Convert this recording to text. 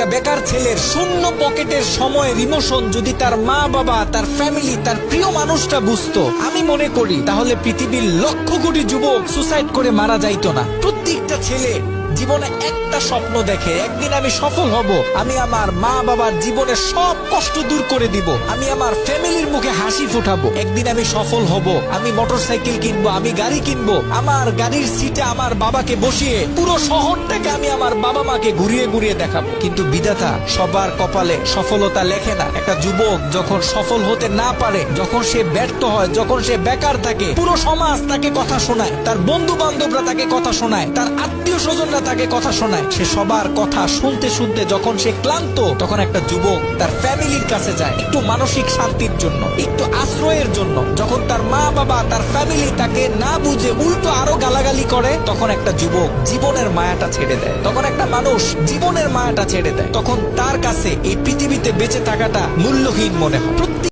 একটা বেকার ছেলের শূন্য পকেটের সময়ের ইমোশন যদি তার মা বাবা, তার ফ্যামিলি, তার প্রিয় মানুষটা বুঝতো, আমি মনে করি তাহলে পৃথিবীর লক্ষ কোটি যুবক সুসাইড করে মারা যাইতো না। প্রত্যেকটা ছেলে জীবনে একটা স্বপ্ন দেখে, একদিন আমি সফল হব, আমি আমার মা বাবার জীবনের সব কষ্ট দূর করে দিব, আমি আমার ফ্যামিলির মুখে হাসি ফোটাবো। একদিন আমি সফল হব, আমি মোটরসাইকেল কিনবো, আমি গাড়ি কিনবো, আমার গাড়ির সিটে আমার বাবাকে বসিয়ে পুরো শহরটাকে আমি আমার বাবা মাকে ঘুরিয়ে ঘুরিয়ে দেখাবো। কিন্তু বিধাতা সবার কপালে সফলতা লেখে না। একটা যুবক যখন সফল হতে না পারে, যখন সে ব্যর্থ হয়, যখন সে বেকার থাকে, পুরো সমাজ তাকে কথা শোনায়, তার বন্ধু বান্ধবরা তাকে কথা শোনায়, তার আত্মীয় স্বজনরা তাকে কথা শোনায়। সে সবার কথা শুনতে শুনতে যখন সে ক্লান্ত, তখন একটা যুবক তার ফ্যামিলির কাছে যায় একটু মানসিক শান্তির জন্য, একটু আশ্রয়ের জন্য। যখন তার মা বাবা, তার ফ্যামিলি তাকে না বুঝে উল্টো আরো গালাগালি করে, তখন একটা যুবক জীবনের মায়াটা ছেড়ে দেয়, তখন একটা মানুষ জীবনের মায়াটা ছেড়ে দেয়, তখন তার কাছে এই পৃথিবীতে বেঁচে থাকাটা মূল্যহীন মনে হয়।